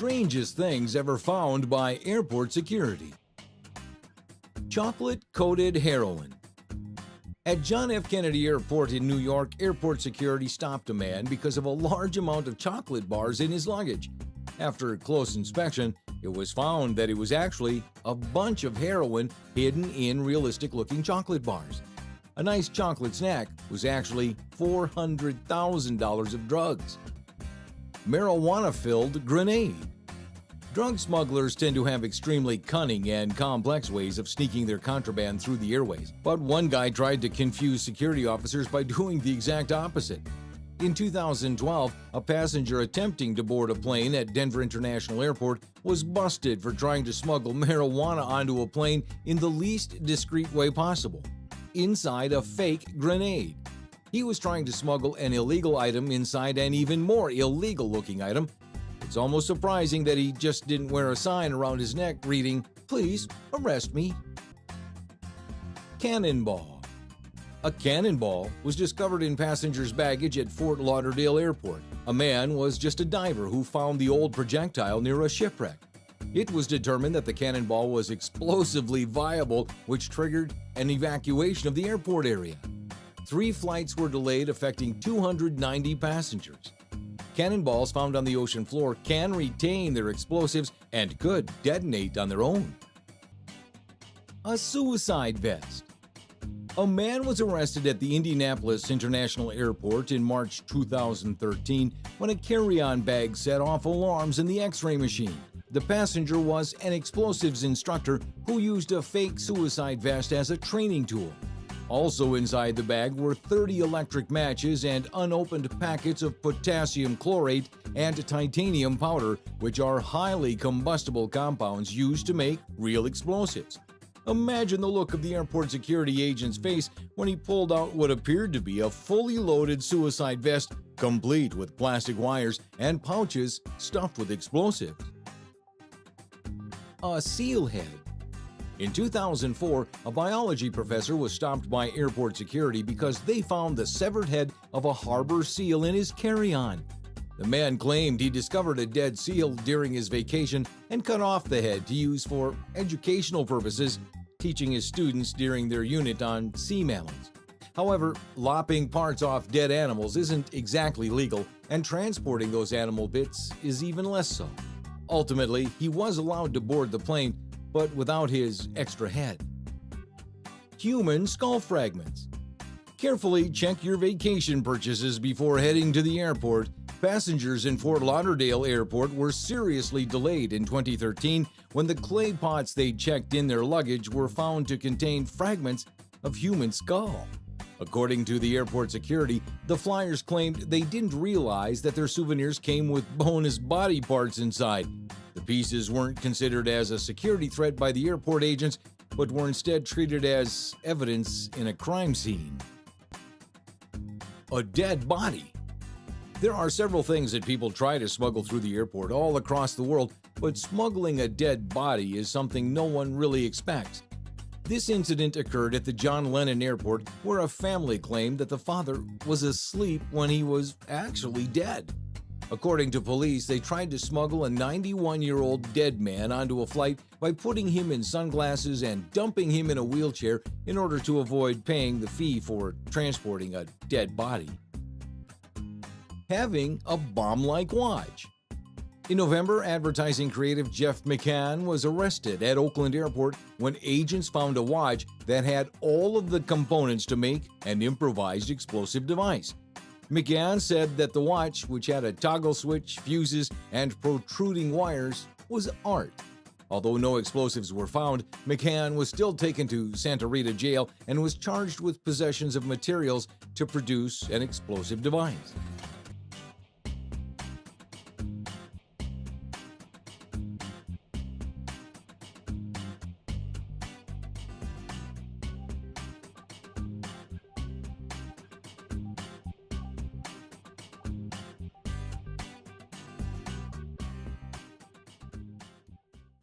strangest things ever found by airport security. Chocolate-coated heroin. At John F. Kennedy Airport in New York, airport security stopped a man because of a large amount of chocolate bars in his luggage. After close inspection, it was found that it was actually a bunch of heroin hidden in realistic-looking chocolate bars. A nice chocolate snack was actually $400,000 of drugs. Marijuana-filled grenade. Drug smugglers tend to have extremely cunning and complex ways of sneaking their contraband through the airways, but one guy tried to confuse security officers by doing the exact opposite. In 2012, a passenger attempting to board a plane at Denver International Airport was busted for trying to smuggle marijuana onto a plane in the least discreet way possible, inside a fake grenade. He was trying to smuggle an illegal item inside an even more illegal-looking item. It's almost surprising that he just didn't wear a sign around his neck reading, "Please arrest me." Cannonball. A cannonball was discovered in passengers' baggage at Fort Lauderdale Airport. A man was just a diver who found the old projectile near a shipwreck. It was determined that the cannonball was explosively viable, which triggered an evacuation of the airport area. 3 flights were delayed, affecting 290 passengers. Cannonballs found on the ocean floor can retain their explosives and could detonate on their own. A suicide vest. A man was arrested at the Indianapolis International Airport in March 2013 when a carry-on bag set off alarms in the X-ray machine. The passenger was an explosives instructor who used a fake suicide vest as a training tool. Also inside the bag were 30 electric matches and unopened packets of potassium chlorate and titanium powder, which are highly combustible compounds used to make real explosives. Imagine the look of the airport security agent's face when he pulled out what appeared to be a fully loaded suicide vest, complete with plastic wires and pouches stuffed with explosives. A seal head. In 2004, a biology professor was stopped by airport security because they found the severed head of a harbor seal in his carry-on. The man claimed he discovered a dead seal during his vacation and cut off the head to use for educational purposes, teaching his students during their unit on sea mammals. However, lopping parts off dead animals isn't exactly legal, and transporting those animal bits is even less so. Ultimately, he was allowed to board the plane, but without his extra head. Human skull fragments. Carefully check your vacation purchases before heading to the airport. Passengers in Fort Lauderdale Airport were seriously delayed in 2013 when the clay pots they checked in their luggage were found to contain fragments of human skull. According to the airport security, the flyers claimed they didn't realize that their souvenirs came with bonus body parts inside. The pieces weren't considered as a security threat by the airport agents, but were instead treated as evidence in a crime scene. A dead body. There are several things that people try to smuggle through the airport all across the world, but smuggling a dead body is something no one really expects. This incident occurred at the John Lennon Airport, where a family claimed that the father was asleep when he was actually dead. According to police, they tried to smuggle a 91-year-old dead man onto a flight by putting him in sunglasses and dumping him in a wheelchair in order to avoid paying the fee for transporting a dead body. Having a bomb-like watch. In November, advertising creative Jeff McCann was arrested at Oakland Airport when agents found a watch that had all of the components to make an improvised explosive device. McCann said that the watch, which had a toggle switch, fuses, and protruding wires, was art. Although no explosives were found, McCann was still taken to Santa Rita jail and was charged with possessions of materials to produce an explosive device.